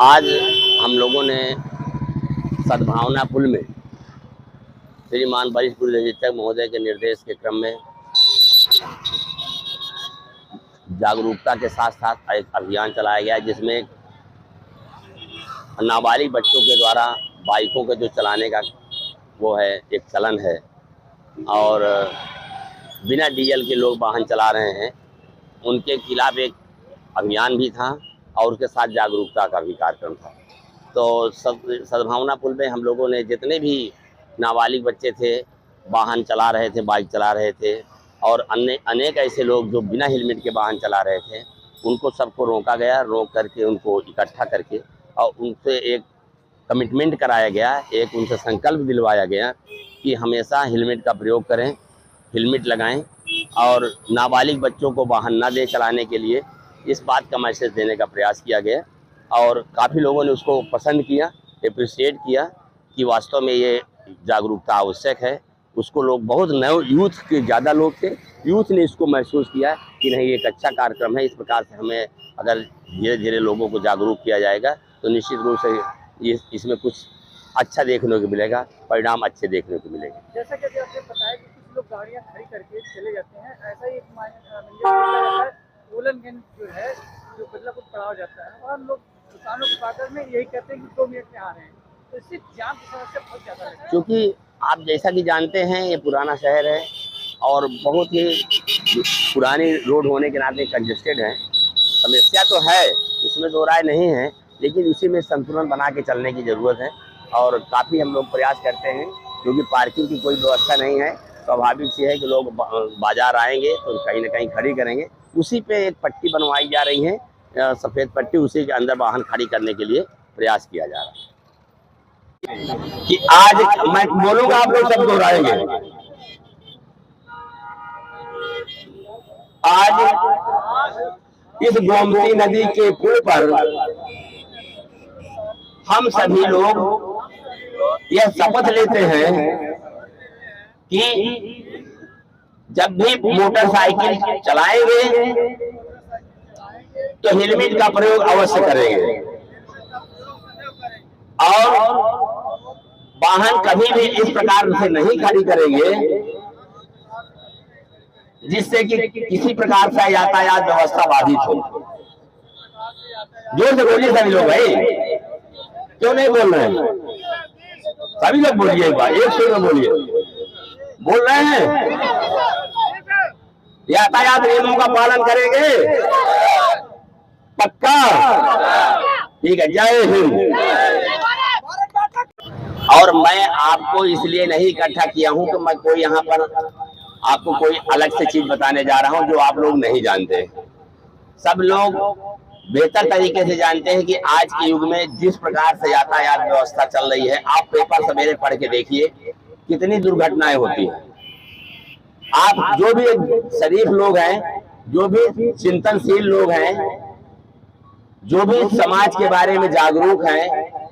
आज हम लोगों ने सद्भावना पुल में श्रीमान वरिष्ठ पुलिस अधीक्षक महोदय के निर्देश के क्रम में जागरूकता के साथ साथ एक अभियान चलाया गया, जिसमें नाबालिग बच्चों के द्वारा बाइकों के जो चलाने का वो है एक चलन है और बिना डीजल के लोग वाहन चला रहे हैं, उनके खिलाफ एक अभियान भी था और उसके साथ जागरूकता का भी कार्यक्रम था। तो सद्भावना पुल में हम लोगों ने जितने भी नाबालिग बच्चे थे, वाहन चला रहे थे, बाइक चला रहे थे और अन्य अनेक ऐसे लोग जो बिना हेलमेट के वाहन चला रहे थे, उनको सबको रोका गया। रोक करके उनको इकट्ठा करके और उनसे एक कमिटमेंट कराया गया, एक उनसे संकल्प दिलवाया गया कि हमेशा हेलमेट का प्रयोग करें, हेलमेट लगाएं और नाबालिग बच्चों को वाहन ना दे चलाने के लिए इस बात का मैसेज देने का प्रयास किया गया और काफ़ी लोगों ने उसको पसंद किया, अप्रिशिएट किया कि वास्तव में ये जागरूकता आवश्यक है। उसको लोग बहुत नए यूथ के ज़्यादा लोग थे, यूथ ने इसको महसूस किया कि नहीं ये एक अच्छा कार्यक्रम है। इस प्रकार से हमें अगर धीरे धीरे लोगों को जागरूक किया जाएगा तो निश्चित रूप से इसमें कुछ अच्छा देखने को मिलेगा, परिणाम अच्छे देखने को मिलेंगे। जैसा कि आपने बताया कि कुछ लोग गाड़ियाँ खड़ी करके चले जाते हैं, ऐसा ही एक वोलन गन जो है जो बदलापुर पड़ा हो जाता है और लोग दुकानों के बाजार में यही कहते हैं कि 2 मिनट में आ रहे हैं, तो इससे जाम की समस्या बहुत ज़्यादा है। क्योंकि आप जैसा कि जानते हैं ये पुराना शहर है और बहुत ही पुरानी रोड होने के नाते कंजेस्टेड है। समस्या तो है, उसमें दो राय नहीं है, लेकिन उसी में संतुलन बना के चलने की ज़रूरत है और काफ़ी हम लोग प्रयास करते हैं क्योंकि पार्किंग की कोई व्यवस्था नहीं है। स्वाभाविक सी है कि लोग बाजार आएंगे तो कहीं ना कहीं खड़ी करेंगे, उसी पे एक पट्टी बनवाई जा रही है, सफ़ेद पट्टी, उसी के अंदर वाहन खड़ी करने के लिए प्रयास किया जा रहा है। कि आज मैं बोलूँगा, आप लोग सब दोहराएंगे। आज इस गोमती नदी के पुल पर हम सभी लोग यह शपथ लेते हैं कि जब भी मोटरसाइकिल चलाएंगे तो हेलमेट का प्रयोग अवश्य करेंगे और वाहन कभी भी इस प्रकार से नहीं खड़ी करेंगे जिससे कि किसी प्रकार से यातायात व्यवस्था बाधित हो। जोर से बोलिए सभी लोग, भाई क्यों नहीं बोल रहे हैं? सभी लोग बोलिए, एक बार एक सुर में बोलिए। बोल रहे हैं? यातायात नियमों का पालन करेंगे? पक्का? ठीक है, जय हिंद। और मैं आपको इसलिए नहीं इकट्ठा किया हूं कि मैं कोई यहाँ पर आपको कोई अलग से चीज बताने जा रहा हूं जो आप लोग नहीं जानते। सब लोग बेहतर तरीके से जानते हैं कि आज के युग में जिस प्रकार से यातायात व्यवस्था चल रही है, आप पेपर सवेरे पढ़ के देखिए कितनी दुर्घटनाएं होती हैं। आप जो भी शरीफ लोग हैं, जो भी चिंतनशील लोग हैं, जो भी समाज के बारे में जागरूक हैं,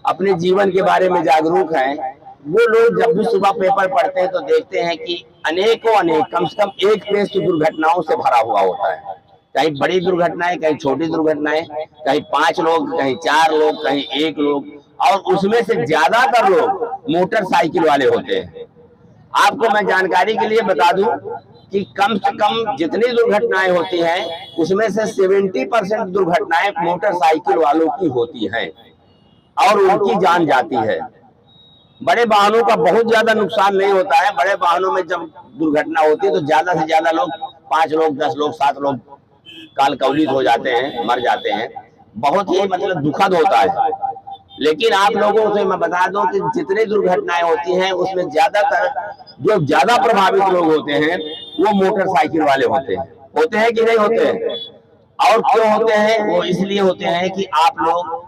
अपने जीवन के बारे में जागरूक हैं, वो लोग जब भी सुबह पेपर पढ़ते हैं तो देखते हैं कि अनेकों कम से कम एक पेज की दुर्घटनाओं से भरा हुआ होता है। कहीं बड़ी दुर्घटनाएं, कहीं छोटी दुर्घटनाएं, कहीं 5 लोग, कहीं 4 लोग, कहीं 1 लोग, और उसमें से ज्यादातर लोग मोटरसाइकिल वाले होते हैं। आपको मैं जानकारी के लिए बता दूं कि कम से कम जितनी दुर्घटनाएं होती हैं उसमें से 70% दुर्घटनाएं मोटरसाइकिल वालों की होती हैं और उनकी जान जाती है। बड़े वाहनों का बहुत ज्यादा नुकसान नहीं होता है। बड़े वाहनों में जब दुर्घटना होती है तो ज्यादा से ज्यादा लोग 5 लोग, 10 लोग, 7 लोग काल कवलित हो जाते हैं, मर जाते हैं। बहुत ही मतलब दुखद होता है। लेकिन आप लोगों से मैं बता दूं कि जितनी दुर्घटनाएं होती हैं उसमें ज्यादातर जो ज्यादा प्रभावित लोग होते हैं वो मोटरसाइकिल वाले होते हैं। होते हैं कि नहीं होते हैं? और क्यों होते हैं? वो इसलिए होते हैं कि आप लोग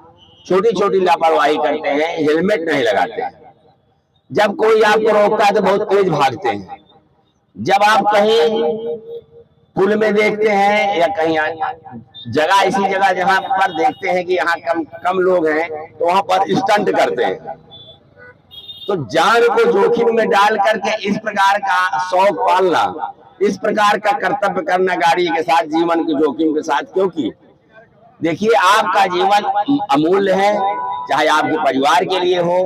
छोटी छोटी लापरवाही करते हैं, हेलमेट नहीं लगाते हैं। जब कोई आपको रोकता है तो बहुत तेज भागते हैं। जब आप कहीं पुल में देखते हैं या कहीं जगह, ऐसी जगह जहां पर देखते हैं कि यहाँ कम लोग हैं तो वहां पर स्टंट करते हैं। तो जान को जोखिम में डाल करके इस प्रकार का शौक पालना, इस प्रकार का कर्तव्य करना गाड़ी के साथ, जीवन के जोखिम के साथ, क्योंकि देखिए, आपका जीवन अमूल्य है, चाहे आपके परिवार के लिए हो,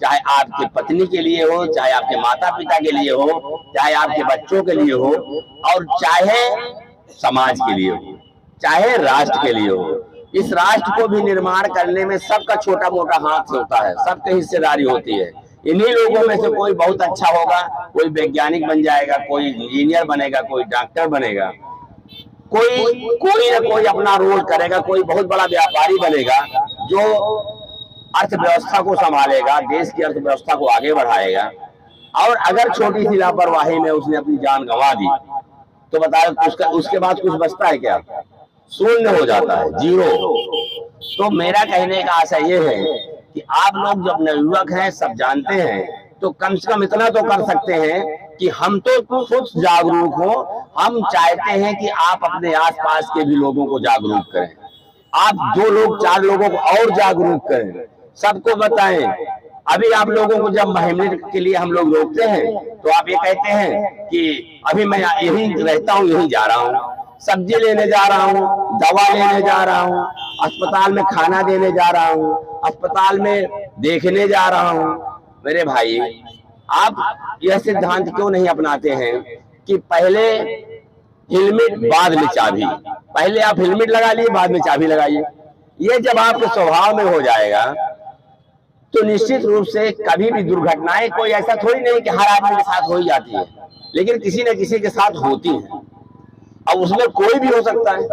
चाहे आपके पत्नी के लिए हो, चाहे आपके माता पिता के लिए हो, चाहे आपके बच्चों के लिए हो, और चाहे समाज के लिए हो, चाहे राष्ट्र के लिए हो। इस राष्ट्र को भी निर्माण करने में सबका छोटा मोटा हाथ होता है, सबकी हिस्सेदारी होती है। इन्हीं लोगों में से कोई बहुत अच्छा होगा, कोई वैज्ञानिक बन जाएगा, कोई इंजीनियर बनेगा, कोई डॉक्टर बनेगा, कोई ना कोई अपना रोल करेगा, कोई बहुत बड़ा व्यापारी बनेगा जो अर्थव्यवस्था को संभालेगा, देश की अर्थव्यवस्था को आगे बढ़ाएगा। और अगर छोटी सी लापरवाही में उसने अपनी जान गंवा दी तो बताओ उसके बाद कुछ बचता है क्या? शून्य हो जाता है, जीरो। तो मेरा कहने का आशय ये है कि आप लोग जब नवयुवक हैं, सब जानते हैं, तो कम से कम इतना तो कर सकते हैं कि हम तो खुद जागरूक हो। हम चाहते हैं कि आप अपने आसपास के भी लोगों को जागरूक करें, आप 2 लोग 4 लोगों को और जागरूक करें, सबको बताएं। अभी आप लोगों को जब महीने के लिए हम लोग रोकते हैं तो आप ये कहते हैं कि अभी मैं यहीं रहता हूँ, यहीं जा रहा हूँ, सब्जी लेने जा रहा हूँ, दवा लेने जा रहा हूँ, अस्पताल में खाना देने जा रहा हूँ, अस्पताल में देखने जा रहा हूँ। मेरे भाई, आप यह सिद्धांत क्यों नहीं अपनाते हैं कि पहले हेलमेट बाद में चाबी? पहले आप हेलमेट लगा लिए, बाद में चाबी लगाइए। ये जब आपके स्वभाव में हो जाएगा तो निश्चित रूप से कभी भी दुर्घटनाएं, कोई ऐसा थोड़ी नहीं कि हर आदमी के साथ हो ही जाती है, लेकिन किसी न किसी के साथ होती है। अब उसमें कोई भी हो सकता है,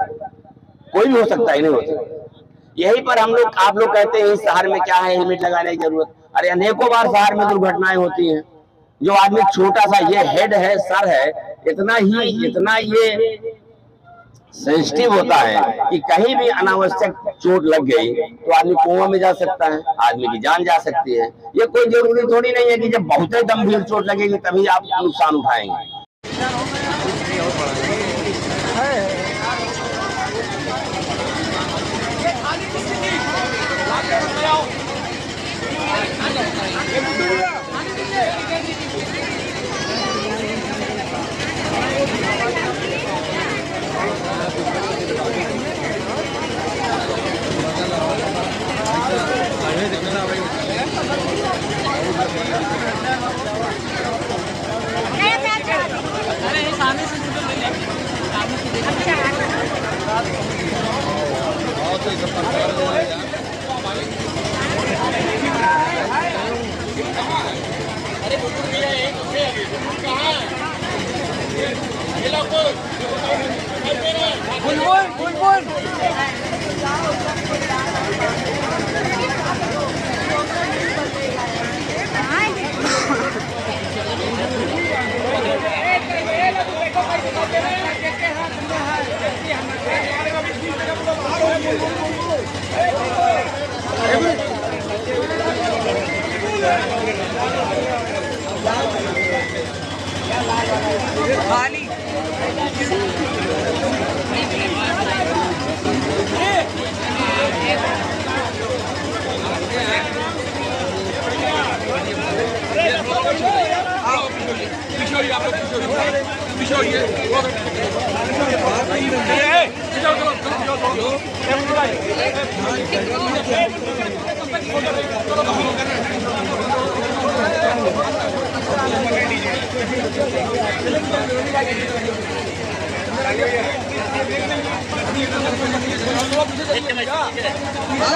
कोई भी हो सकता है, नहीं होता। यहीं पर हम लोग, आप लोग कहते हैं इस शहर में क्या है हेलमेट लगाने की जरूरत? अरे अनेकों बार शहर में दुर्घटनाएं होती हैं। जो आदमी छोटा सा, ये हेड है, सर है, इतना ये सेंसिटिव होता है कि कहीं भी अनावश्यक चोट लग गई तो आदमी कोमा में जा सकता है, आदमी की जान जा सकती है। ये कोई जरूरी थोड़ी नहीं है कि जब बहुत गंभीर चोट लगेगी तभी आप नुकसान उठाएंगे।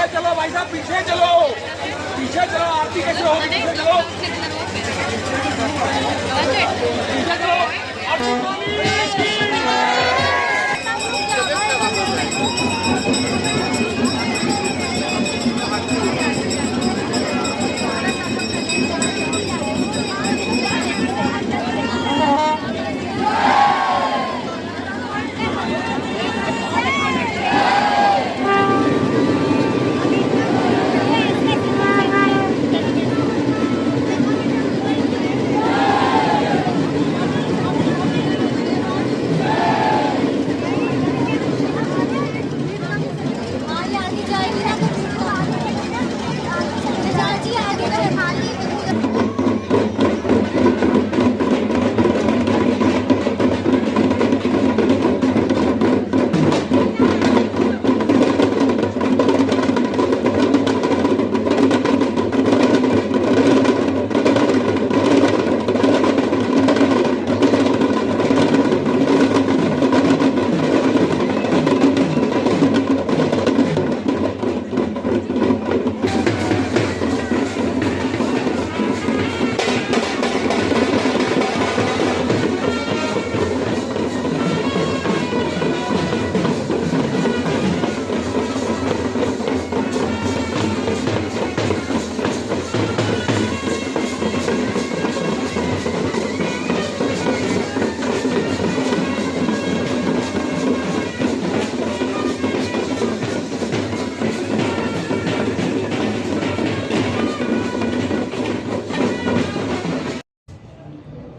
चलो भाई साहब, पीछे चलो, पीछे चलो, आरती कैसे हो? पीछे चलो, पीछे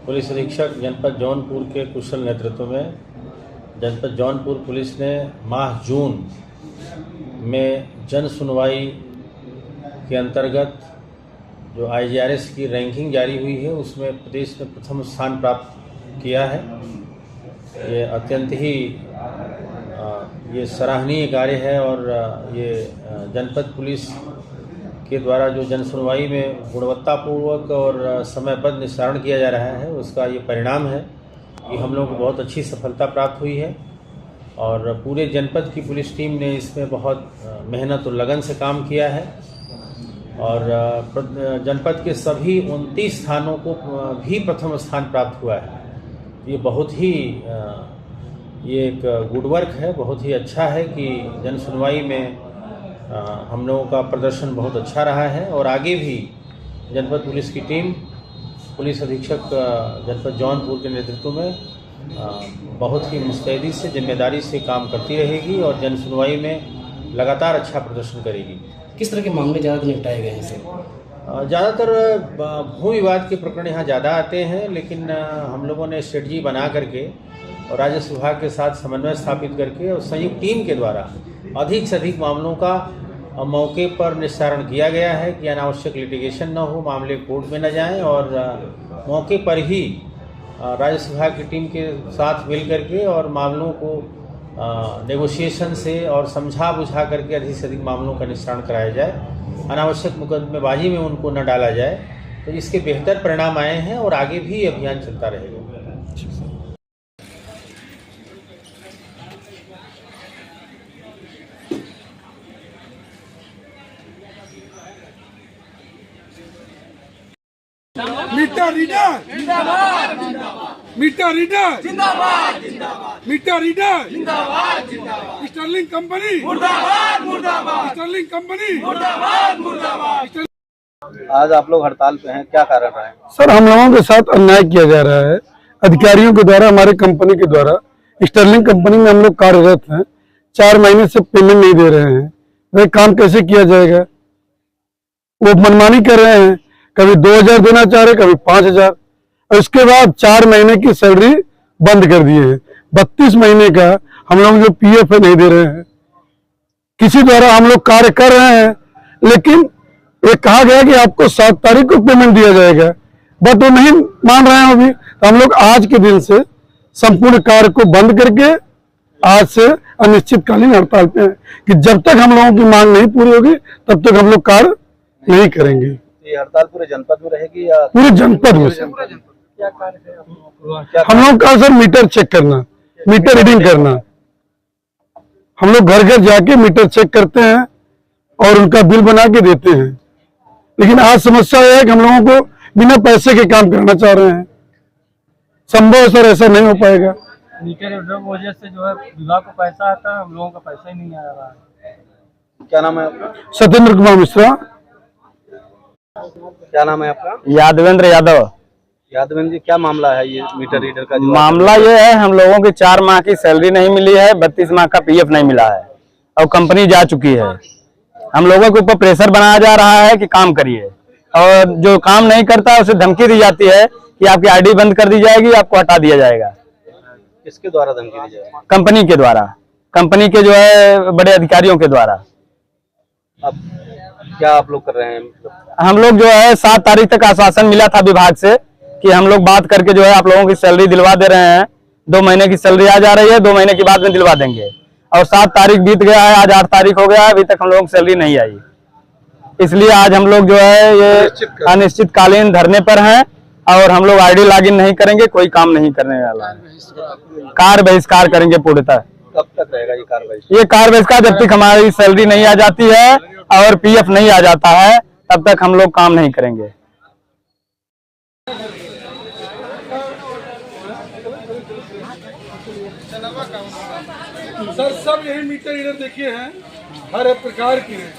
पुलिस अधीक्षक जनपद जौनपुर के कुशल नेतृत्व में जनपद जौनपुर पुलिस ने माह जून में जन सुनवाई के अंतर्गत जो IGRS की रैंकिंग जारी हुई है उसमें प्रदेश में प्रथम स्थान प्राप्त किया है। ये अत्यंत ही ये सराहनीय कार्य है और ये जनपद पुलिस के द्वारा जो जन सुनवाई में गुणवत्तापूर्वक और समयबद्ध निस्तारण किया जा रहा है उसका ये परिणाम है कि हम लोगों को बहुत अच्छी सफलता प्राप्त हुई है और पूरे जनपद की पुलिस टीम ने इसमें बहुत मेहनत और लगन से काम किया है और जनपद के सभी 29 स्थानों को भी प्रथम स्थान प्राप्त हुआ है। ये बहुत ही ये एक गुड वर्क है, बहुत ही अच्छा है कि जन सुनवाई में हम लोगों का प्रदर्शन बहुत अच्छा रहा है और आगे भी जनपद पुलिस की टीम पुलिस अधीक्षक जनपद जौनपुर के नेतृत्व में बहुत ही मुस्तैदी से जिम्मेदारी से काम करती रहेगी और जन सुनवाई में लगातार अच्छा प्रदर्शन करेगी। किस तरह के मामले ज़्यादा निपटाए गए हैं सर? ज़्यादातर भू विवाद के प्रकरण यहाँ ज़्यादा आते हैं, लेकिन हम लोगों ने स्ट्रेटजी बना करके और राजस्व विभाग के साथ समन्वय स्थापित करके और संयुक्त टीम के द्वारा अधिक से अधिक मामलों का मौके पर निस्तारण किया गया है कि अनावश्यक लिटिगेशन न हो, मामले कोर्ट में न जाएं और मौके पर ही राजस्व विभाग की टीम के साथ मिल करके और मामलों को नेगोशिएशन से और समझा बुझा करके अधिक से अधिक मामलों का निस्तारण कराया जाए, अनावश्यक मुकदमेबाजी में उनको न डाला जाए। तो इसके बेहतर परिणाम आए हैं और आगे भी अभियान चलता रहेगा। मीटर रीडर जिंदाबाद, मीटर रीडर जिंदाबाद, मीटर रीडर जिंदाबाद, स्टर्लिंग कंपनी मुर्दाबाद, मुर्दाबाद, स्टर्लिंग कंपनी मुर्दाबाद, मुर्दाबाद। आज आप लोग हड़ताल पे हैं, क्या कारण रहा है? सर, हम लोगों के साथ अन्याय किया जा रहा है अधिकारियों के द्वारा, हमारे कंपनी के द्वारा। स्टर्लिंग कंपनी में हम लोग कार्यरत हैं, 4 महीने से पेमेंट नहीं दे रहे हैं। वह काम कैसे किया जाएगा? वो मनमानी कर रहे हैं, कभी 2000 देना चाह रहे, कभी 5000 और उसके बाद 4 महीने की सैलरी बंद कर दिए हैं। 32 महीने का हम लोग जो PF है नहीं दे रहे हैं। किसी द्वारा हम लोग कार्य कर रहे हैं, लेकिन ये कहा गया कि आपको 7 तारीख को पेमेंट दिया जाएगा, बट वो नहीं मान रहे हैं अभी। तो हम लोग आज के दिन से संपूर्ण कार्य को बंद करके आज से अनिश्चितकालीन हड़ताल पे हैं कि जब तक हम लोगों की मांग नहीं पूरी होगी तब तक हम लोग कार्य नहीं करेंगे। ये हड़ताल पूरे जनपद में रहेगी या पूरे जनपद में? क्या कार्य है आप लोगों का? हम लोग का सर मीटर चेक करना, मीटर रीडिंग करना। हम लोग घर घर जाके मीटर चेक करते हैं और उनका बिल बना के देते हैं, लेकिन आज समस्या यह है कि हम लोगों को बिना पैसे के काम कराना चाह रहे हैं। संभव सर ऐसा नहीं हो पाएगा। मीटर रीडर की वजह से जो है विभाग को पैसा आता है, हम लोगों का पैसा ही नहीं आ रहा है। क्या नाम है आपका? सत्येंद्र कुमार मिश्रा। क्या नाम है आपका? यादवेंद्र यादव। यादवेंद्र जी, क्या मामला है ये मीटर रीडर का? मामला ये है, हम लोगों की 4 माह की सैलरी नहीं मिली है, 32 माह का PF नहीं मिला है और कंपनी जा चुकी है। हम लोगों के ऊपर प्रेशर बनाया जा रहा है कि काम करिए, और जो काम नहीं करता है उसे धमकी दी जाती है कि आपकी ID बंद कर दी जाएगी, आपको हटा दिया जाएगा। किसके द्वारा धमकी दी जाएगी? कंपनी के द्वारा, कंपनी के जो है बड़े अधिकारियों के द्वारा। अब क्या आप लोग कर रहे हैं? हम लोग जो है 7 तारीख तक आश्वासन मिला था विभाग से कि हम लोग बात करके जो है आप लोगों की सैलरी दिलवा दे रहे हैं। 2 महीने की सैलरी आ जा रही है, 2 महीने के बाद में दिलवा देंगे। और 7 तारीख बीत गया है, आज 8 तारीख हो गया है, अभी तक हम लोगों की सैलरी नहीं आई। इसलिए आज हम लोग जो है ये अनिश्चितकालीन धरने पर हैं और हम लोग ID लॉगिन नहीं करेंगे, कोई काम नहीं करने वाला है। कार्य बहिष्कार करेंगे पूर्णतः। कब तक रहेगा ये कार्रवाई? ये कार्य बहिष्कार जब तक हमारी सैलरी नहीं आ जाती है और PF नहीं आ जाता है, तब तक हम लोग काम नहीं करेंगे। सर, सब यही मीटर रीडर देखिए हैं, हर एक प्रकार के हैं।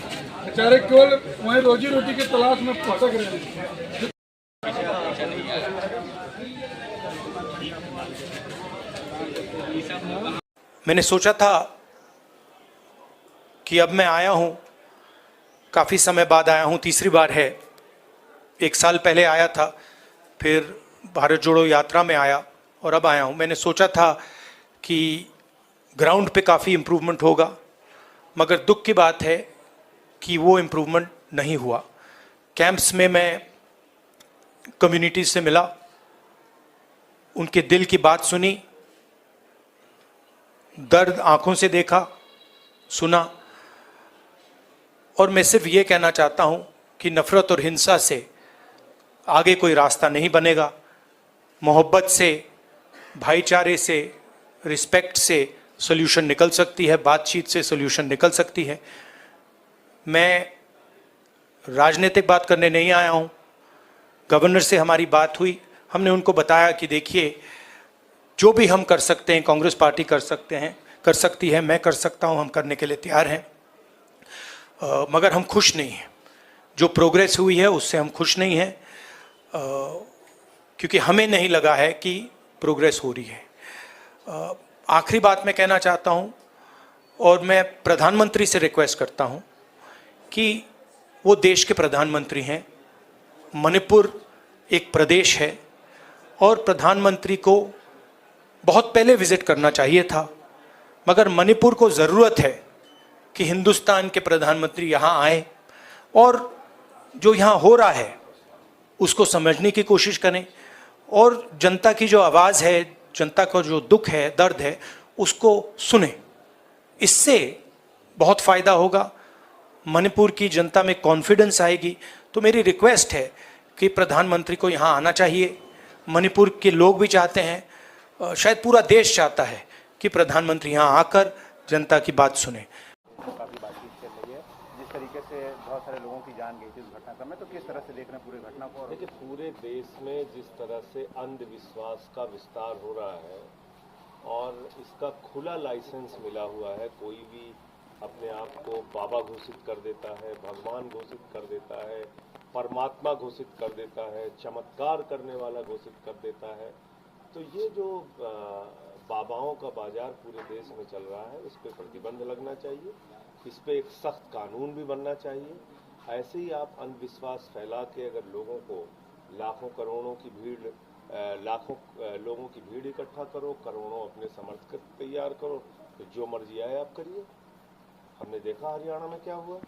बेचारे केवल वहीं रोजी रोटी की तलाश में भटक रहे हैं। मैंने सोचा था कि अब मैं आया हूँ, काफ़ी समय बाद आया हूँ, तीसरी बार है। 1 साल पहले आया था, फिर भारत जोड़ो यात्रा में आया और अब आया हूँ, मैंने सोचा था कि ग्राउंड पे काफ़ी इम्प्रूवमेंट होगा, मगर दुख की बात है कि वो इम्प्रूवमेंट नहीं हुआ। कैंप्स में मैं कम्युनिटी से मिला, उनके दिल की बात सुनी, दर्द आंखों से देखा, सुना, और मैं सिर्फ ये कहना चाहता हूँ कि नफ़रत और हिंसा से आगे कोई रास्ता नहीं बनेगा। मोहब्बत से, भाईचारे से, रिस्पेक्ट से सॉल्यूशन निकल सकती है, बातचीत से सॉल्यूशन निकल सकती है। मैं राजनीतिक बात करने नहीं आया हूँ। गवर्नर से हमारी बात हुई, हमने उनको बताया कि देखिए जो भी हम कर सकते हैं, कांग्रेस पार्टी कर सकती है, मैं कर सकता हूँ, हम करने के लिए तैयार हैं, मगर हम खुश नहीं हैं। जो प्रोग्रेस हुई है उससे हम खुश नहीं हैं, क्योंकि हमें नहीं लगा है कि प्रोग्रेस हो रही है। आखिरी बात मैं कहना चाहता हूँ, और मैं प्रधानमंत्री से रिक्वेस्ट करता हूँ कि वो देश के प्रधानमंत्री हैं, मणिपुर एक प्रदेश है और प्रधानमंत्री को बहुत पहले विजिट करना चाहिए था, मगर मणिपुर को ज़रूरत है कि हिंदुस्तान के प्रधानमंत्री यहाँ आए और जो यहाँ हो रहा है उसको समझने की कोशिश करें, और जनता की जो आवाज़ है, जनता का जो दुख है, दर्द है, उसको सुने। इससे बहुत फ़ायदा होगा, मणिपुर की जनता में कॉन्फिडेंस आएगी। तो मेरी रिक्वेस्ट है कि प्रधानमंत्री को यहाँ आना चाहिए। मणिपुर के लोग भी चाहते हैं, शायद पूरा देश चाहता है कि प्रधानमंत्री यहाँ आकर जनता की बात सुने। काफ़ी बातचीत चल रही है, जिस तरीके से बहुत सारे लोगों की जान गई थी उस घटनाक्रम में, तो किस तरह से देख रहे हैं पूरी घटना को? और देखिए, पूरे देश में जिस तरह से अंधविश्वास का विस्तार हो रहा है और इसका खुला लाइसेंस मिला हुआ है, कोई भी अपने आप को बाबा घोषित कर देता है, भगवान घोषित कर देता है, परमात्मा घोषित कर देता है, चमत्कार करने वाला घोषित कर देता है। तो ये जो बाबाओं का बाजार पूरे देश में चल रहा है, इस पर प्रतिबंध लगना चाहिए, इस पर एक सख्त कानून भी बनना चाहिए। ऐसे ही आप अंधविश्वास फैला के अगर लोगों को लाखों करोड़ों की भीड़, लाखों लोगों की भीड़ इकट्ठा करो, करोड़ों अपने समर्थक तैयार करो, तो जो मर्जी आए आप करिए। हमने देखा हरियाणा में क्या हुआ।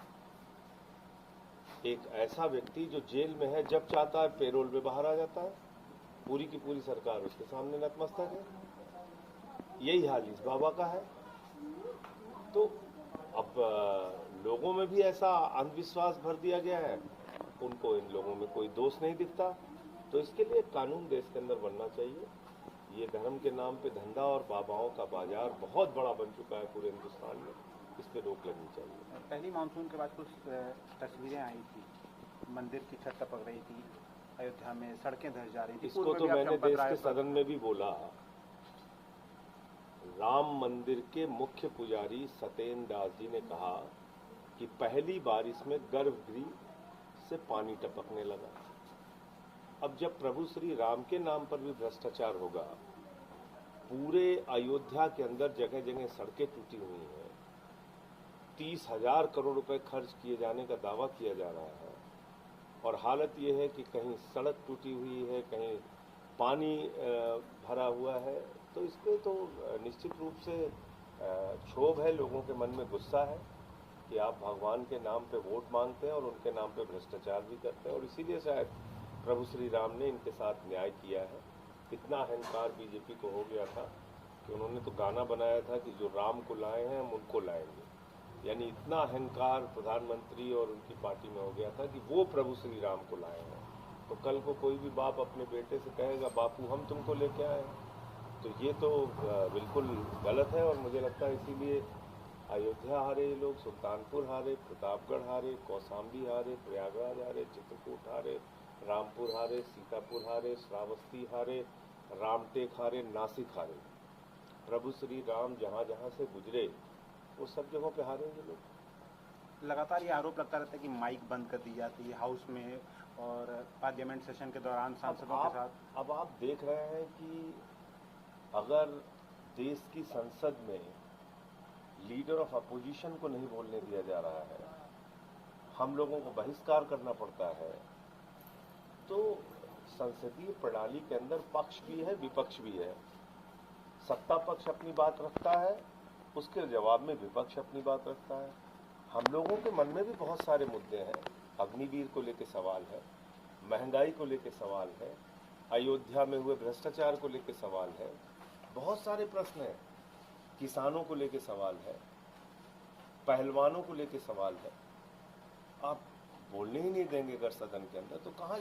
एक ऐसा व्यक्ति जो जेल में है, जब चाहता है पेरोल में बाहर आ जाता है, पूरी की पूरी सरकार उसके सामने नतमस्तक है। यही हाल इस बाबा का है। तो अब लोगों में भी ऐसा अंधविश्वास भर दिया गया है, उनको इन लोगों में कोई दोष नहीं दिखता। तो इसके लिए कानून देश के अंदर बनना चाहिए। ये धर्म के नाम पे धंधा और बाबाओं का बाजार बहुत बड़ा बन चुका है पूरे हिंदुस्तान में, इस पे रोक लगनी चाहिए। पहली मानसून के बाद कुछ तस्वीरें आई थी, मंदिर की छत टपक रही थी अयोध्या में, सड़कें धंस जा रही थी। इसको तो मैंने देश के सदन में भी बोला। राम मंदिर के मुख्य पुजारी सत्येंद्र दास जी ने कहा कि पहली बारिश में गर्भगृह से पानी टपकने लगा। अब जब प्रभु श्री राम के नाम पर भी भ्रष्टाचार होगा, पूरे अयोध्या के अंदर जगह जगह सड़कें टूटी हुई हैं, 30,000 करोड़ रुपए खर्च किए जाने का दावा किया जा रहा है, और हालत ये है कि कहीं सड़क टूटी हुई है, कहीं पानी भरा हुआ है। तो इस पे तो निश्चित रूप से क्षोभ है, लोगों के मन में गुस्सा है कि आप भगवान के नाम पे वोट मांगते हैं और उनके नाम पे भ्रष्टाचार भी करते हैं, और इसीलिए शायद प्रभु श्री राम ने इनके साथ न्याय किया है। इतना अहंकार बीजेपी को हो गया था कि उन्होंने तो गाना बनाया था कि जो राम को लाए हैं हम उनको लाएंगे। यानी इतना अहंकार प्रधानमंत्री और उनकी पार्टी में हो गया था कि वो प्रभु श्री राम को लाए हैं। तो कल को कोई भी बाप अपने बेटे से कहेगा बापू हम तुमको लेके आए, तो ये तो बिल्कुल गलत है। और मुझे लगता है इसीलिए अयोध्या हारे ये लोग, सुल्तानपुर हारे, प्रतापगढ़ हारे, कौशाम्बी हारे, प्रयागराज हारे, चित्रकूट हारे, रामपुर हारे, सीतापुर हारे, श्रावस्ती हारे, रामटेक हारे, नासिक हारे। प्रभु श्री राम जहाँ जहाँ से गुजरे वो सब जगहों पे हारेंगे लोग। लगातार ये आरोप लगता रहता है कि माइक बंद कर दी जाती है हाउस में और पार्लियामेंट सेशन के दौरान सांसदों के साथ। अब आप देख रहे हैं कि अगर देश की संसद में लीडर ऑफ अपोजिशन को नहीं बोलने दिया जा रहा है, हम लोगों को बहिष्कार करना पड़ता है, तो संसदीय प्रणाली के अंदर पक्ष भी है, विपक्ष भी है। सत्ता पक्ष अपनी बात रखता है, उसके जवाब में विपक्ष अपनी बात रखता है। हम लोगों के मन में भी बहुत सारे मुद्दे हैं। अग्निवीर को लेकर सवाल है, महंगाई को लेकर सवाल है, अयोध्या में हुए भ्रष्टाचार को लेकर सवाल है, बहुत सारे प्रश्न हैं। किसानों को लेकर सवाल है, पहलवानों को लेकर सवाल है। आप बोलने ही नहीं देंगे अगर सदन के अंदर, तो कहाँ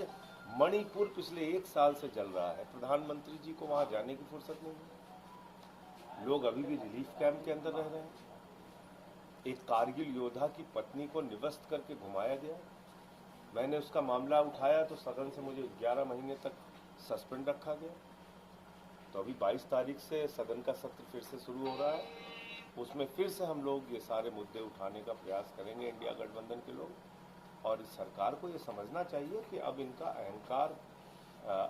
मणिपुर पिछले 1 साल से जल रहा है, प्रधानमंत्री जी को वहां जाने की फुर्सत नहीं है। लोग अभी भी रिलीफ कैंप के अंदर रह रहे हैं। एक कारगिल योद्धा की पत्नी को निवस्त करके घुमाया गया। मैंने उसका मामला उठाया तो सदन से मुझे 11 महीने तक सस्पेंड रखा गया। तो अभी 22 तारीख से सदन का सत्र फिर से शुरू हो रहा है। उसमें फिर से हम लोग ये सारे मुद्दे उठाने का प्रयास करेंगे, इंडिया गठबंधन के लोग। और इस सरकार को ये समझना चाहिए कि अब इनका अहंकार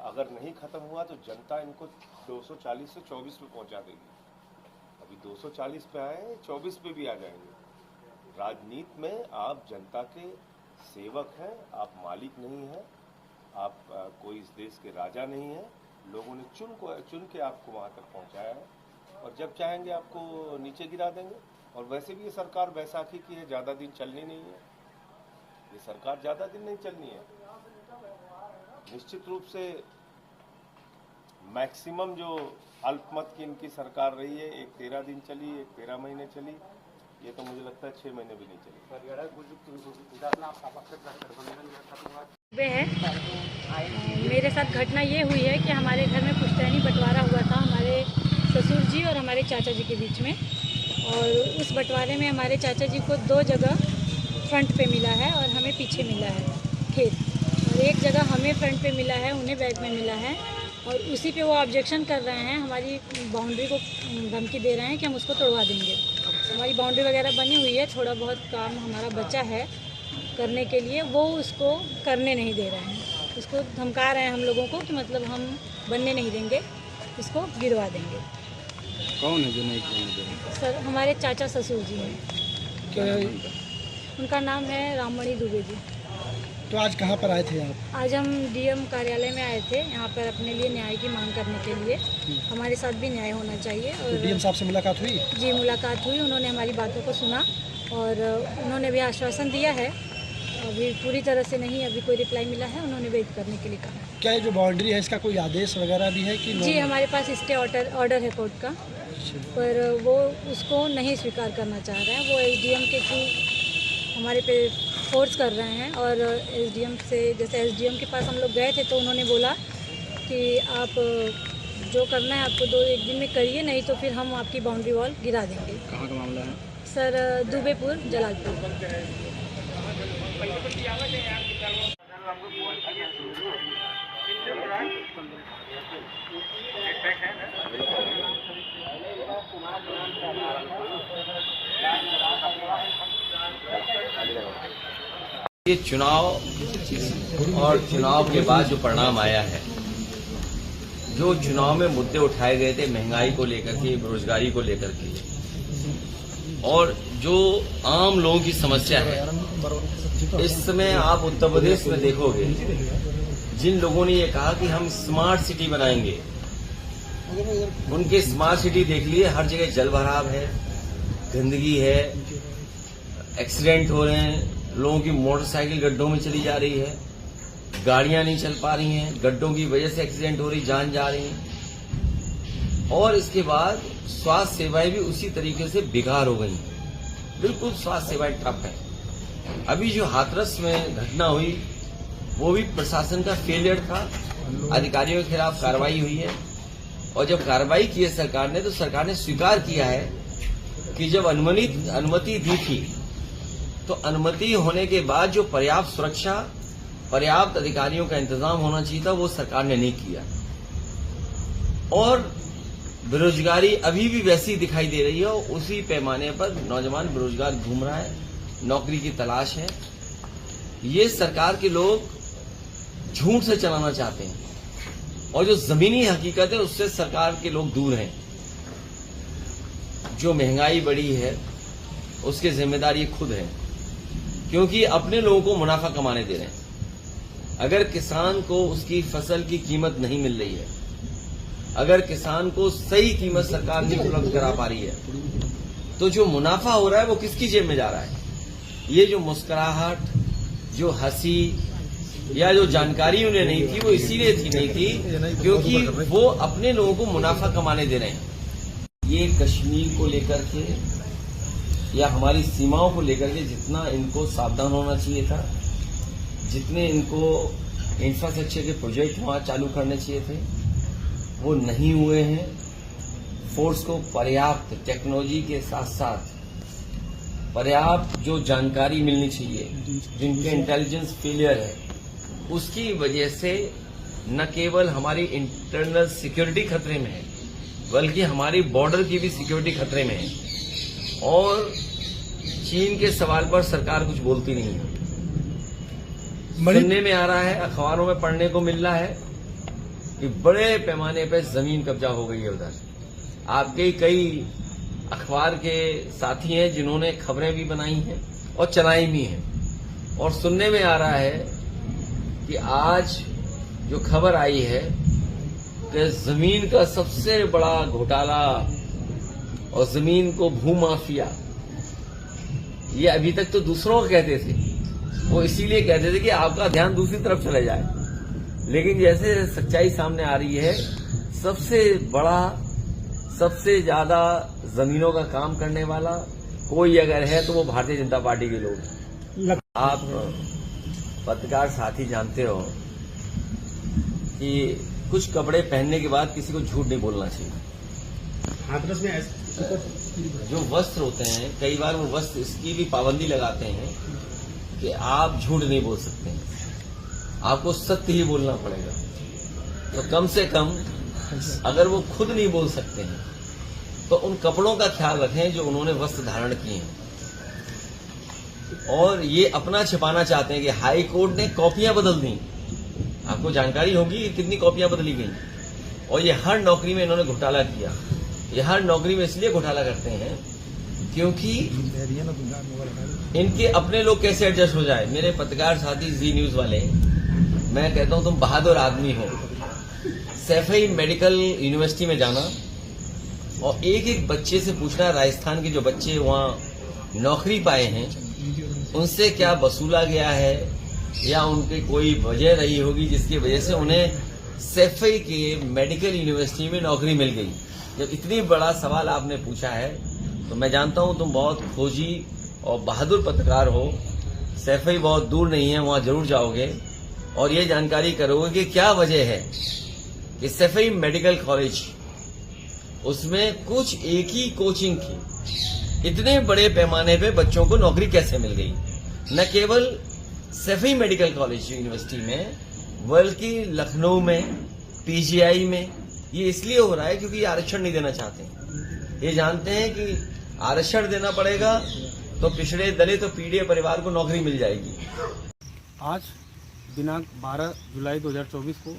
अगर नहीं खत्म हुआ तो जनता इनको 240 से 24 पे पहुंचा देगी। अभी 240 पे आए, 24 पे भी आ जाएंगे। राजनीति में आप जनता के सेवक हैं, आप मालिक नहीं हैं, आप कोई इस देश के राजा नहीं हैं। लोगों ने चुन के आपको वहां तक पहुंचाया है और जब चाहेंगे आपको नीचे गिरा देंगे। और वैसे भी ये सरकार बैसाखी की है, ज़्यादा दिन चलनी नहीं है। ये सरकार ज़्यादा दिन नहीं चलनी है। निश्चित रूप से मैक्सिमम जो अल्पमत की इनकी सरकार रही है, एक 13 दिन चली, एक 13 महीने चली। ये तो मुझे लगता है 6 महीने भी नहीं चली। मेरे साथ घटना ये हुई है कि हमारे घर में पुश्तैनी बंटवारा हुआ था हमारे ससुर जी और हमारे चाचा जी के बीच में। और उस बंटवारे में हमारे चाचा जी को 2 जगह फ्रंट पे मिला है और हमें पीछे मिला है खेत। और एक जगह हमें फ्रंट पे मिला है, उन्हें बैक में मिला है। और उसी पे वो ऑब्जेक्शन कर रहे हैं, हमारी बाउंड्री को धमकी दे रहे हैं कि हम उसको तोड़वा देंगे। हमारी बाउंड्री वगैरह बनी हुई है, थोड़ा बहुत काम हमारा बचा है करने के लिए, वो उसको करने नहीं दे रहे हैं। उसको धमका रहे हैं हम लोगों को कि मतलब हम बनने नहीं देंगे, इसको गिरवा देंगे। कौन है जो नहीं करने दे रहे? सर हमारे चाचा ससुर जी हैं। क्या उनका नाम है राममणि दुबे जी। तो आज कहाँ पर आए थे आप? आज हम डीएम कार्यालय में आए थे, यहाँ पर अपने लिए न्याय की मांग करने के लिए। हमारे साथ भी न्याय होना चाहिए। और तो डीएम साहब से मुलाकात हुई? जी मुलाकात हुई, उन्होंने हमारी बातों को सुना और उन्होंने भी आश्वासन दिया है। अभी पूरी तरह से नहीं, अभी कोई रिप्लाई मिला है, उन्होंने वेट करने के लिए कहा। क्या ये जो बाउंड्री है इसका कोई आदेश वगैरह भी है कि? जी हमारे पास स्टे ऑर्डर है कोर्ट का, पर वो उसको नहीं स्वीकार करना चाह रहे हैं। वो एसडीएम के थ्रू हमारे पे फोर्स कर रहे हैं। और एसडीएम से, जैसे एसडीएम के पास हम लोग गए थे तो उन्होंने बोला कि आप जो करना है आपको 2-1 दिन में करिए, नहीं तो फिर हम आपकी बाउंड्री वॉल गिरा देंगे। कहाँ का मामला है? सर दुबेपुर, जलालपुर। ये चुनाव और चुनाव के बाद जो परिणाम आया है, जो चुनाव में मुद्दे उठाए गए थे महंगाई को लेकर के, बेरोजगारी को लेकर के, और जो आम लोगों की समस्या है, इस समय आप उत्तर प्रदेश में देखोगे जिन लोगों ने ये कहा कि हम स्मार्ट सिटी बनाएंगे, उनके स्मार्ट सिटी देख लिए, हर जगह जल भराव है, गंदगी है, एक्सीडेंट हो रहे हैं, लोगों की मोटरसाइकिल गड्ढों में चली जा रही है, गाड़ियां नहीं चल पा रही हैं, गड्ढों की वजह से एक्सीडेंट हो रही, जान जा रही है। और इसके बाद स्वास्थ्य सेवाएं भी उसी तरीके से बेकार हो गई, बिल्कुल स्वास्थ्य सेवाएं ठप है। अभी जो हाथरस में घटना हुई वो भी प्रशासन का फेलियर था, अधिकारियों के खिलाफ कार्रवाई हुई है। और जब कार्रवाई की है सरकार ने, तो सरकार ने स्वीकार किया है कि जब अनुमति दी थी तो अनुमति होने के बाद जो पर्याप्त सुरक्षा, पर्याप्त अधिकारियों का इंतजाम होना चाहिए था, वो सरकार ने नहीं किया। और बेरोजगारी अभी भी वैसी दिखाई दे रही है, और उसी पैमाने पर नौजवान बेरोजगार घूम रहा है, नौकरी की तलाश है। ये सरकार के लोग झूठ से चलाना चाहते हैं, और जो जमीनी हकीकत है उससे सरकार के लोग दूर हैं। जो महंगाई बढ़ी है उसके जिम्मेदार ये खुद है, क्योंकि अपने लोगों को मुनाफा कमाने दे रहे हैं। अगर किसान को उसकी फसल की कीमत नहीं मिल रही है, अगर किसान को सही कीमत सरकार नहीं उपलब्ध करा पा रही है, तो जो मुनाफा हो रहा है वो किसकी जेब में जा रहा है? ये जो मुस्कुराहट, जो हंसी या जो जानकारी उन्हें नहीं थी, वो इसीलिए नहीं थी क्योंकि वो अपने लोगों को मुनाफा कमाने दे रहे हैं। ये कश्मीर को लेकर के या हमारी सीमाओं को लेकर के जितना इनको सावधान होना चाहिए था, जितने इनको इंफ्रास्ट्रक्चर के प्रोजेक्ट वहां चालू करने चाहिए थे, वो नहीं हुए हैं। फोर्स को पर्याप्त टेक्नोलॉजी के साथ साथ पर्याप्त जो जानकारी मिलनी चाहिए, जिनके इंटेलिजेंस फेलियर है, उसकी वजह से न केवल हमारी इंटरनल सिक्योरिटी खतरे में है, बल्कि हमारी बॉर्डर की भी सिक्योरिटी खतरे में है। और चीन के सवाल पर सरकार कुछ बोलती नहीं है। सुनने में आ रहा है, अखबारों में पढ़ने को मिल रहा है कि बड़े पैमाने पर जमीन कब्जा हो गई है उधर। आपके कई अखबार के साथी हैं जिन्होंने खबरें भी बनाई हैं और चलाई भी हैं। और सुनने में आ रहा है कि आज जो खबर आई है कि जमीन का सबसे बड़ा घोटाला और जमीन को भूमाफिया, ये अभी तक तो दूसरों को कहते थे, वो इसीलिए कहते थे कि आपका ध्यान दूसरी तरफ चले जाए, लेकिन जैसे सच्चाई सामने आ रही है, सबसे बड़ा, सबसे ज्यादा जमीनों का काम करने वाला कोई अगर है तो वो भारतीय जनता पार्टी के लोग हैं। आप पत्रकार साथी जानते हो कि कुछ कपड़े पहनने के बाद किसी को झूठ नहीं बोलना चाहिए। हाथरस में जो वस्त्र होते हैं, कई बार वो वस्त्र इसकी भी पाबंदी लगाते हैं कि आप झूठ नहीं बोल सकते हैं, आपको सत्य ही बोलना पड़ेगा। तो कम से कम अगर वो खुद नहीं बोल सकते हैं तो उन कपड़ों का ख्याल रखें जो उन्होंने वस्त्र धारण किए हैं। और ये अपना छिपाना चाहते हैं कि हाई कोर्ट ने कॉपियां बदल दी। आपको जानकारी होगी कितनी कॉपियां बदली गई। और ये हर नौकरी में इन्होंने घोटाला किया। ये हर नौकरी में इसलिए घोटाला करते हैं क्योंकि इनके अपने लोग कैसे एडजस्ट हो जाए। मेरे पत्रकार साथी जी न्यूज वाले, मैं कहता हूं तुम बहादुर आदमी हो। सैफई मेडिकल यूनिवर्सिटी में जाना और एक एक बच्चे से पूछना, राजस्थान के जो बच्चे वहां नौकरी पाए हैं उनसे क्या वसूला गया है या उनकी कोई वजह रही होगी जिसकी वजह से उन्हें सैफई के मेडिकल यूनिवर्सिटी में नौकरी मिल गई। जब इतनी बड़ा सवाल आपने पूछा है तो मैं जानता हूं तुम बहुत खोजी और बहादुर पत्रकार हो। सैफई बहुत दूर नहीं है, वहां जरूर जाओगे और ये जानकारी करोगे कि क्या वजह है कि सैफई मेडिकल कॉलेज, उसमें कुछ एक ही कोचिंग की इतने बड़े पैमाने पे बच्चों को नौकरी कैसे मिल गई। न केवल सैफई मेडिकल कॉलेज यूनिवर्सिटी में, बल्कि लखनऊ में, पीजीआई में। ये इसलिए हो रहा है क्योंकि ये आरक्षण नहीं देना चाहते। ये जानते हैं कि आरक्षण देना पड़ेगा तो पिछड़े दलित और पीड़ित परिवार को नौकरी मिल जाएगी। आज दिनांक 12 जुलाई 2024 को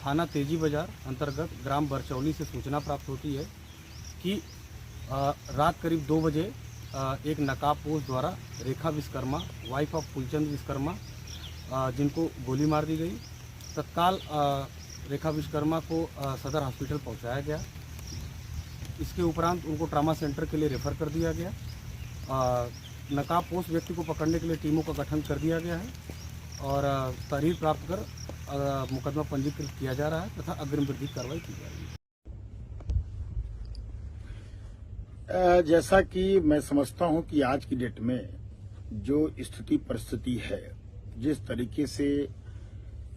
थाना तेजी बाजार अंतर्गत ग्राम बरचौली से सूचना प्राप्त होती है कि रात करीब 2 बजे एक नकाबपोश द्वारा रेखा विश्वकर्मा, वाइफ ऑफ फुलचंद विश्वकर्मा, जिनको गोली मार दी गई। तत्काल रेखा विश्वकर्मा को सदर हॉस्पिटल पहुंचाया गया। इसके उपरांत उनको ट्रामा सेंटर के लिए रेफर कर दिया गया। नकाबपोश व्यक्ति को पकड़ने के लिए टीमों का गठन कर दिया गया है और तहरीर प्राप्त कर मुकदमा पंजीकृत किया जा रहा है तथा अग्रिम विधिक कार्रवाई की जा रही है। जैसा कि मैं समझता हूं कि आज की डेट में जो स्थिति परिस्थिति है, जिस तरीके से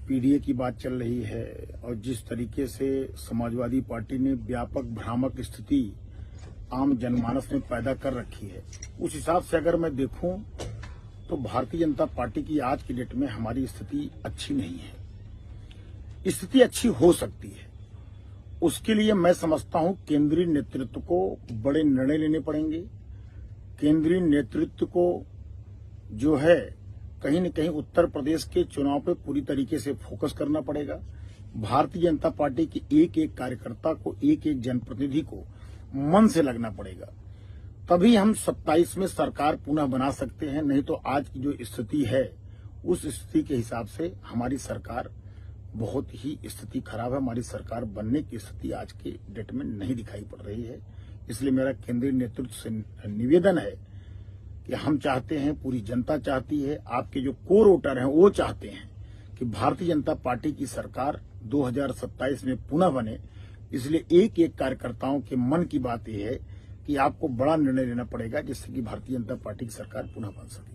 पीडीए की बात चल रही है और जिस तरीके से समाजवादी पार्टी ने व्यापक भ्रामक स्थिति आम जनमानस में पैदा कर रखी है, उस हिसाब से अगर मैं देखूं तो भारतीय जनता पार्टी की आज की डेट में हमारी स्थिति अच्छी नहीं है। स्थिति अच्छी हो सकती है, उसके लिए मैं समझता हूं केंद्रीय नेतृत्व को बड़े निर्णय लेने पड़ेंगे। केंद्रीय नेतृत्व को जो है कहीं न कहीं उत्तर प्रदेश के चुनाव पे पूरी तरीके से फोकस करना पड़ेगा। भारतीय जनता पार्टी के एक एक कार्यकर्ता को, एक एक जनप्रतिनिधि को मन से लगना पड़ेगा, तभी हम 27 में सरकार पुनः बना सकते हैं। नहीं तो आज की जो स्थिति है उस स्थिति के हिसाब से हमारी सरकार बहुत ही स्थिति खराब है। हमारी सरकार बनने की स्थिति आज के डेट में नहीं दिखाई पड़ रही है। इसलिए मेरा केंद्रीय नेतृत्व से निवेदन है कि हम चाहते हैं, पूरी जनता चाहती है, आपके जो कोर वोटर हैं वो चाहते हैं कि भारतीय जनता पार्टी की सरकार 2027 में पुनः बने। इसलिए एक एक कार्यकर्ताओं के मन की बात यह है कि आपको बड़ा निर्णय लेना पड़ेगा जिससे कि भारतीय जनता पार्टी की सरकार पुनः बन सके।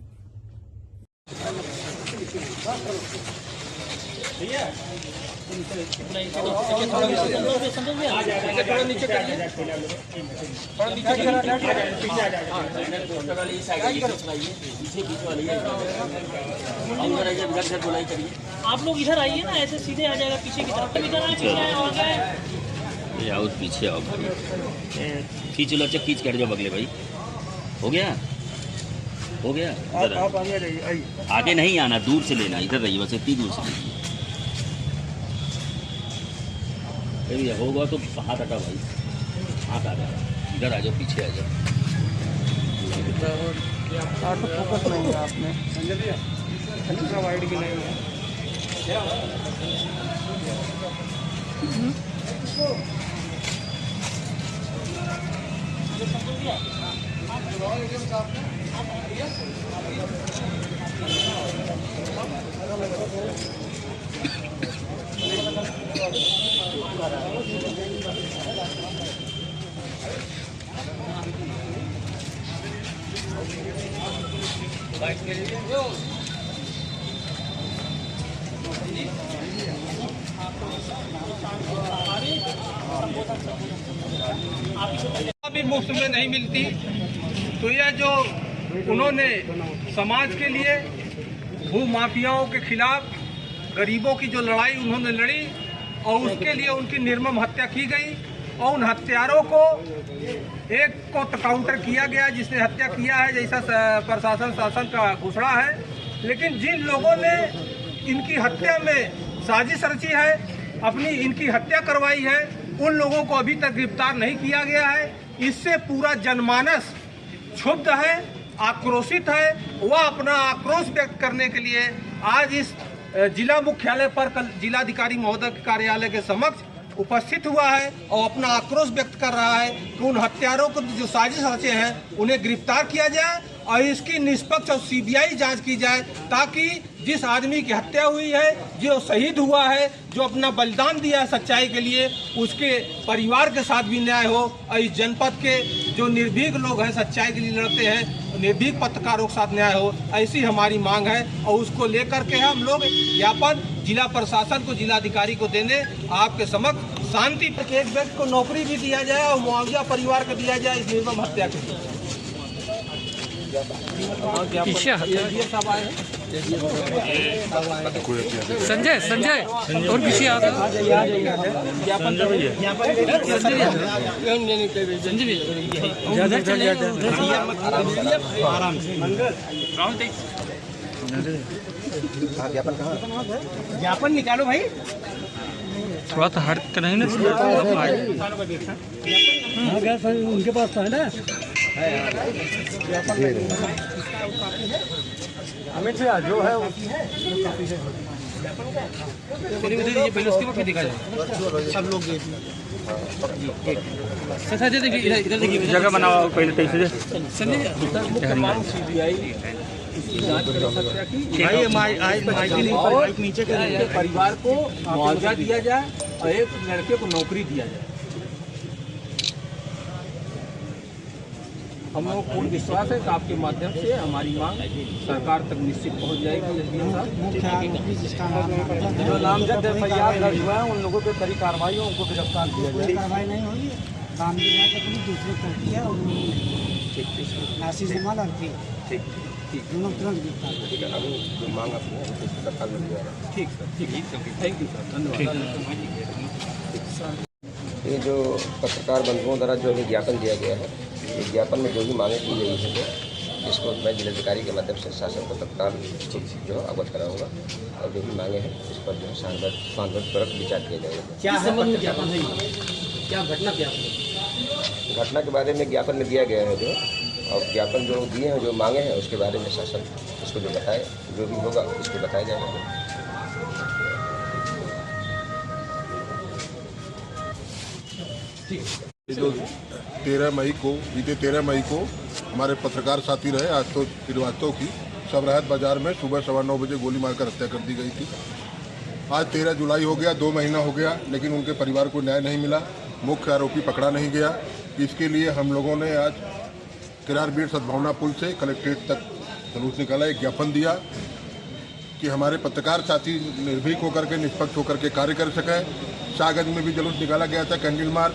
आप लोग इधर आइए ना, ऐसे सीधे आ जाएगा पीछे की तरफ। इधर आए और क्या आओ पीछे आओ, खींच लो, अच्छा खींच कर जाओ बगले भाई। हो गया हो गया। आप आगे रहिए, आगे नहीं आना, दूर से लेना, इधर रहिए बस, इतनी दूर से लीजिए। होगा तो हाथ हटा भाई, हाथ आ जाओ, इधर आ जाओ, पीछे आ जाओ। फोकस नहीं है आपने, अल्ट्रा वाइड की नहीं है। भी मुफ्त में नहीं मिलती, तो यह जो उन्होंने समाज के लिए भू माफियाओं के खिलाफ गरीबों की जो लड़ाई उन्होंने लड़ी और उसके लिए उनकी निर्मम हत्या की गई और उन हत्यारों को एक को काउंटर किया गया जिसने हत्या किया है, जैसा प्रशासन शासन का घोषणा है। लेकिन जिन लोगों ने इनकी हत्या में साजिश रची है, अपनी इनकी हत्या करवाई है, उन लोगों को अभी तक गिरफ्तार नहीं किया गया है। इससे पूरा जनमानस क्षुब्ध है, आक्रोशित है। वह अपना आक्रोश व्यक्त करने के लिए आज इस जिला मुख्यालय पर कल जिलाधिकारी महोदय के कार्यालय के समक्ष उपस्थित हुआ है और अपना आक्रोश व्यक्त कर रहा है कि उन हत्यारों को जो साजिश रचे हैं उन्हें गिरफ्तार किया जाए और इसकी निष्पक्ष और सीबीआई जांच की जाए, ताकि जिस आदमी की हत्या हुई है, जो शहीद हुआ है, जो अपना बलिदान दिया है सच्चाई के लिए, उसके परिवार के साथ भी न्याय हो और इस जनपद के जो निर्भीक लोग हैं, सच्चाई के लिए लड़ते हैं, निर्भीक पत्रकारों के साथ न्याय हो, ऐसी हमारी मांग है। और उसको लेकर के हम लोग ज्ञापन जिला प्रशासन को, जिलाधिकारी को देने आपके समक्ष शांति एक व्यक्ति को नौकरी भी दिया जाए और मुआवजा परिवार को दिया जाए इस निर्मम हत्या के लिए। संजय संजय और पीछे आ ज्ञापन निकालो भाई, थोड़ा सा हट कर नहीं ना, उनके पास था ना। अमित से जो है पहले उसके बाद दिखा जाए। सब लोग इधर देखिए, जगह बनाओ पहले तैसे नीचे परिवार को मुआवजा दिया जाए और एक लड़के को नौकरी दिया जाए। हम लोगों को पूर्ण विश्वास है कि आपके माध्यम से हमारी मांग सरकार तक निश्चित पहुंच जाएगी। जो नामजद एफआईआर दर्ज हुआ है उन लोगों पे कड़ी कार्रवाई हो, उनको गिरफ्तार किया जाए। कार्रवाई नहीं होगी, काम दूसरे करती है और नासी से माल आती है, दोनों तुरंत गिरफ्तार। मांग अपनी ठीक सर, ठीक, थैंक यू सर, धन्यवाद। ये जो पत्रकार बंधुओं द्वारा जो हमें ज्ञापन दिया गया है, इस ज्ञापन में जो भी मांगे की गई है, इसको मैं जिलाधिकारी के माध्यम से शासन को तत्काल जो है अवगत कराऊंगा और जो भी मांगे हैं इस पर जो है सांदर्भपूर्वक विचार किया जाएगा। क्या ज्ञापन है, क्या घटना क्या घटना के बारे में ज्ञापन में दिया गया है जो, और ज्ञापन जो दिए हैं, जो मांगे हैं उसके बारे में शासन इसको जो बताए, जो भी होगा इसको बताया जाएगा। जो 13 मई को, बीते 13 मई को हमारे पत्रकार साथी रहे आशुतोष श्रीवास्तव की सबराहत बाजार में सुबह 9:15 बजे गोली मारकर हत्या कर दी गई थी। आज 13 जुलाई हो गया, 2 महीना हो गया, लेकिन उनके परिवार को न्याय नहीं मिला, मुख्य आरोपी पकड़ा नहीं गया। इसके लिए हम लोगों ने आज किरारबीड़ सद्भावना पुल से कलेक्ट्रेट तक जुलूस निकाला, एक ज्ञापन दिया कि हमारे पत्रकार साथी निर्भीक होकर के, निष्पक्ष होकर के कार्य कर सकें। शाहगंज में भी जुलूस निकाला गया था, कैंडल मार्च,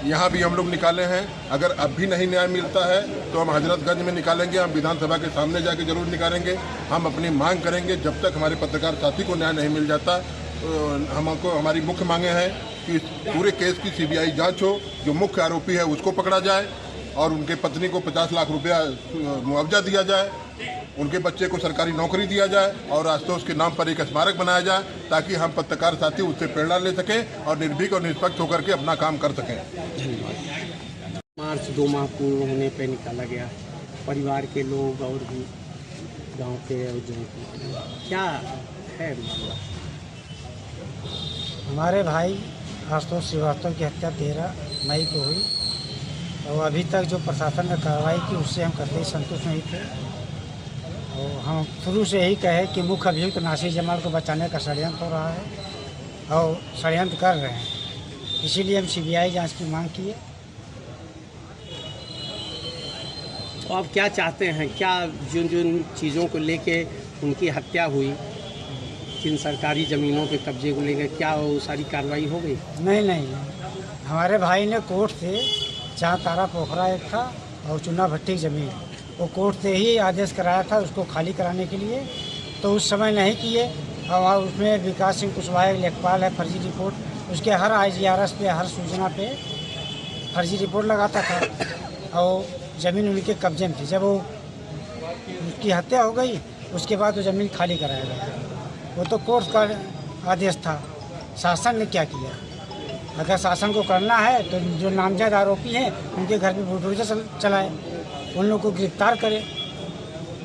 यहाँ भी हम लोग निकाले हैं। अगर अब भी नहीं न्याय मिलता है तो हम हजरतगंज में निकालेंगे, हम विधानसभा के सामने जाके जरूर निकालेंगे। हम अपनी मांग करेंगे, जब तक हमारे पत्रकार साथी को न्याय नहीं मिल जाता। हमको हमारी मुख्य मांगे हैं कि इस पूरे केस की सीबीआई जांच हो, जो मुख्य आरोपी है उसको पकड़ा जाए और उनके पत्नी को 50 लाख रुपया मुआवजा दिया जाए, उनके बच्चे को सरकारी नौकरी दिया जाए और आशुतोष के नाम पर एक स्मारक बनाया जाए, ताकि हम पत्रकार साथी उससे प्रेरणा ले सकें और निर्भीक और निष्पक्ष होकर के अपना काम कर सकें। मार्च 2 माह पूर्ण होने पर निकाला गया, परिवार के लोग और भी गांव के और जो क्या है हमारे भाई आशुतोष श्रीवास्तव की हत्या 13 मई को हुई और अभी तक जो प्रशासन ने कार्रवाई की उससे हम कतई संतुष्ट नहीं थे। और हम शुरू से यही कहे कि मुख्य अभियुक्त नासिर जमाल को बचाने का षड्यंत्र हो रहा है और षड्यंत्र कर रहे हैं, इसीलिए हम सीबीआई जांच की मांग की है। तो आप क्या चाहते हैं, क्या जिन जिन चीज़ों को लेके उनकी हत्या हुई, जिन सरकारी ज़मीनों पे कब्जे को लेकर, क्या वो सारी कार्रवाई हो गई? नहीं, हमारे भाई ने कोर्ट से जहाँ तारा पोखरा एक था और चुना भट्टी ज़मीन, वो कोर्ट से ही आदेश कराया था उसको खाली कराने के लिए, तो उस समय नहीं किए। और उसमें विकास सिंह कुशवाहा लेखपाल है, फर्जी रिपोर्ट, उसके हर IGRS पे, हर सूचना पे फर्जी रिपोर्ट लगाता था और ज़मीन उनके कब्जे में थी। जब वो उसकी हत्या हो गई उसके बाद वो ज़मीन खाली कराया गया, वो तो कोर्ट का आदेश था। शासन ने क्या किया? अगर शासन को करना है तो जो नामजद आरोपी हैं उनके घर पे बुलडोजर चलाए, उन लोगों को गिरफ्तार करे,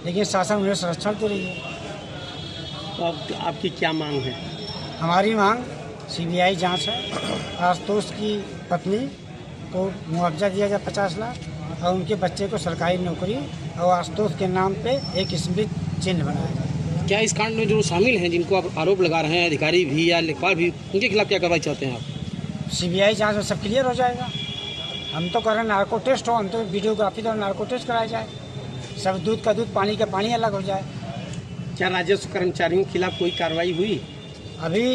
लेकिन शासन उन्हें संरक्षण दे रही है। तो आपकी क्या मांग है? हमारी मांग सीबीआई जांच है, आशुतोष की पत्नी को मुआवजा दिया जाए 50 लाख और उनके बच्चे को सरकारी नौकरी और आशुतोष के नाम पे एक स्मृति चिन्ह बनाया जाए। क्या इस कांड में जो शामिल हैं, जिनको आप आरोप लगा रहे हैं, अधिकारी भी या लेखपाल भी, उनके खिलाफ क्या कार्रवाई चाहते हैं आप? सीबीआई जांच में सब क्लियर हो जाएगा। हम तो कर रहे हैं नार्को टेस्ट हो, हम तो वीडियोग्राफी द्वारा नार्को टेस्ट कराया जाए, सब दूध का दूध, पानी का पानी अलग हो जाए। क्या राजस्व कर्मचारियों के खिलाफ कोई कार्रवाई हुई? अभी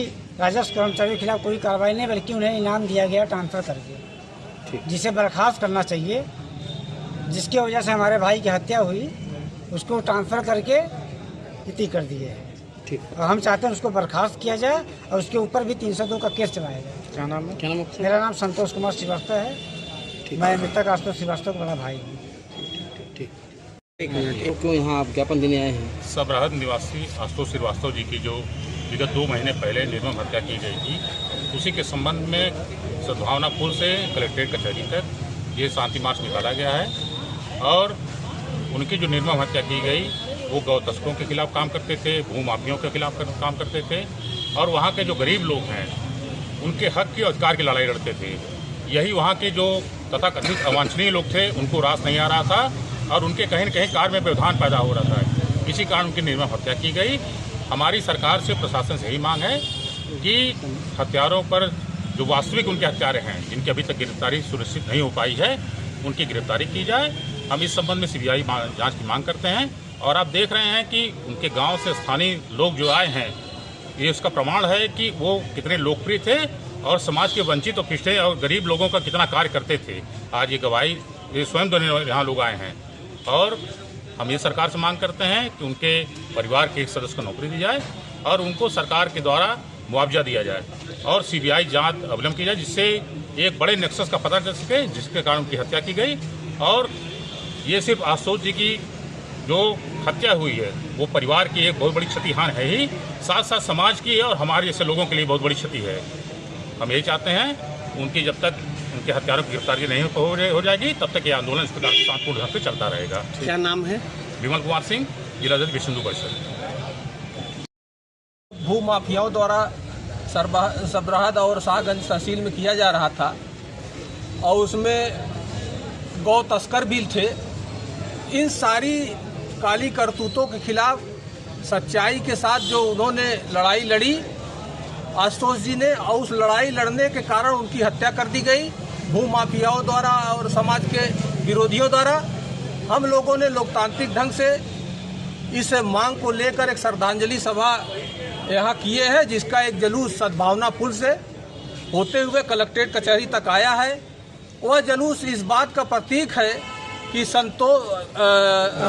राजस्व कर्मचारियों के खिलाफ कोई कार्रवाई नहीं, बल्कि उन्हें इनाम दिया गया ट्रांसफ़र करके, जिसे बर्खास्त करना चाहिए। जिसकी वजह से हमारे भाई की हत्या हुई उसको ट्रांसफ़र करके इति कर दिए है। ठीक। और हम चाहते हैं उसको बर्खास्त किया जाए और उसके ऊपर भी 302 का केस चलाया जाए। क्या नाम है? क्या नाम है? मेरा नाम संतोष कुमार श्रीवास्तव है, मैं मृतक आशुतोष श्रीवास्तव का बड़ा भाई हूँ। ठीक। एक मिनट, तो क्यों यहाँ आप ज्ञापन देने आए हैं? सबराहत निवासी आशुतोष श्रीवास्तव जी की जो विगत 2 महीने पहले निर्मम हत्या की गई थी, उसी के संबंध में सद्भावना पुल से कलेक्ट्रेट कचहरी तक ये शांति मार्च निकाला गया है। और उनकी जो निर्मम हत्या की गई वो गौ तस्करों के खिलाफ काम करते थे, भूमाफियों के खिलाफ काम करते थे और वहाँ के जो गरीब लोग हैं उनके हक के अधिकार की लड़ाई लड़ते थे। यही वहाँ के जो तथाकथित अवांछनीय लोग थे उनको रास नहीं आ रहा था और उनके कहीं न कहीं कार्य में व्यवधान पैदा हो रहा था। इसी कारण उनकी निर्मम हत्या की गई। हमारी सरकार से, प्रशासन से यही मांग है कि हत्यारों पर जो वास्तविक उनके हत्यारे हैं, जिनकी अभी तक गिरफ्तारी सुनिश्चित नहीं हो पाई है, उनकी गिरफ्तारी की जाए। हम इस संबंध में सीबीआई जांच की मांग करते हैं। और आप देख रहे हैं कि उनके गांव से स्थानीय लोग जो आए हैं, ये उसका प्रमाण है कि वो कितने लोकप्रिय थे और समाज के वंचित और पिछड़े और गरीब लोगों का कितना कार्य करते थे। आज ये गवाही ये स्वयं देने यहाँ लोग आए हैं। और हम ये सरकार से मांग करते हैं कि उनके परिवार के एक सदस्य को नौकरी दी जाए और उनको सरकार के द्वारा मुआवजा दिया जाए और सीबीआई जांच अवलंब की जाए, जिससे एक बड़े नेक्सस का पता चल सके जिसके कारण उनकी हत्या की गई। और ये सिर्फ आशुतोष जी की जो हत्या हुई है वो परिवार की एक बहुत बड़ी क्षतिहान है ही, साथ साथ समाज की और हमारे जैसे लोगों के लिए बहुत बड़ी क्षति है। हम यही चाहते हैं उनकी जब तक उनके हत्यारों की गिरफ्तारी नहीं हो जाएगी तब तक ये आंदोलन इस प्रकार शांतिपूर्ण ढंग से चलता रहेगा। क्या नाम है? विमल कुमार सिंह, जिला अध्यक्ष विष्णु परिषद। भू माफियाओं द्वारा सबराहद और शाहगंज तहसील में किया जा रहा था और उसमें गौ तस्कर भी थे। इन सारी काली करतूतों के खिलाफ सच्चाई के साथ जो उन्होंने लड़ाई लड़ी आशुतोष जी ने, और उस लड़ाई लड़ने के कारण उनकी हत्या कर दी गई भू माफियाओं द्वारा और समाज के विरोधियों द्वारा। हम लोगों ने लोकतांत्रिक ढंग से इस मांग को लेकर एक श्रद्धांजलि सभा यहाँ किए हैं, जिसका एक जुलूस सद्भावना पुल से होते हुए कलेक्ट्रेट कचहरी तक आया है। वह जुलूस इस बात का प्रतीक है कि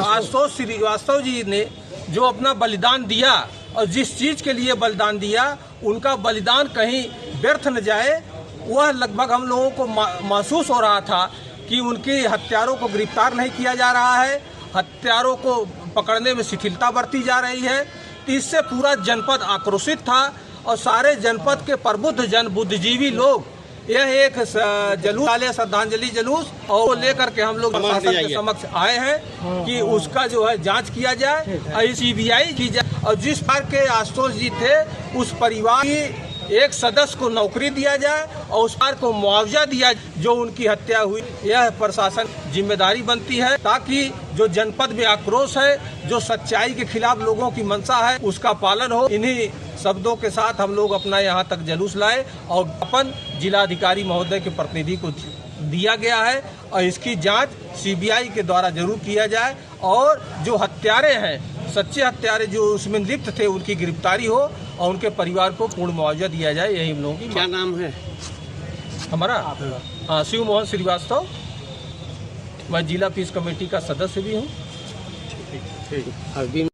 आशुतोष श्रीवास्तव जी ने जो अपना बलिदान दिया और जिस चीज़ के लिए बलिदान दिया, उनका बलिदान कहीं व्यर्थ न जाए। वह लगभग हम लोगों को महसूस हो रहा था कि उनके हत्यारों को गिरफ्तार नहीं किया जा रहा है, हत्यारों को पकड़ने में शिथिलता बरती जा रही है। तो इससे पूरा जनपद आक्रोशित था और सारे जनपद के प्रबुद्ध जन बुद्धिजीवी लोग यह एक जुलूस वाले श्रद्धांजलि जुलूस और लेकर के हम लोग प्रशासन के समक्ष आए हैं कि उसका जो है जांच किया जाए और सीबीआई की जाए और जिस बार के आशुतोष जी थे उस परिवार की एक सदस्य को नौकरी दिया जाए और उस पर को मुआवजा दिया जो उनकी हत्या हुई। यह प्रशासन जिम्मेदारी बनती है ताकि जो जनपद में आक्रोश है, जो सच्चाई के खिलाफ लोगों की मंशा है, उसका पालन हो। इन्हीं शब्दों के साथ हम लोग अपना यहाँ तक जुलूस लाए और अपन जिलाधिकारी महोदय के प्रतिनिधि को दिया गया है और इसकी जांच सीबीआई के द्वारा जरूर किया जाए और जो हत्यारे हैं, सच्चे हत्यारे जो उसमें लिप्त थे, उनकी गिरफ्तारी हो और उनके परिवार को पूर्ण मुआवजा दिया जाए। यही हम लोगों की। क्या नाम है हमारा? हाँ, शिव मोहन श्रीवास्तव। मैं जिला पीस कमेटी का सदस्य भी हूँ। अभी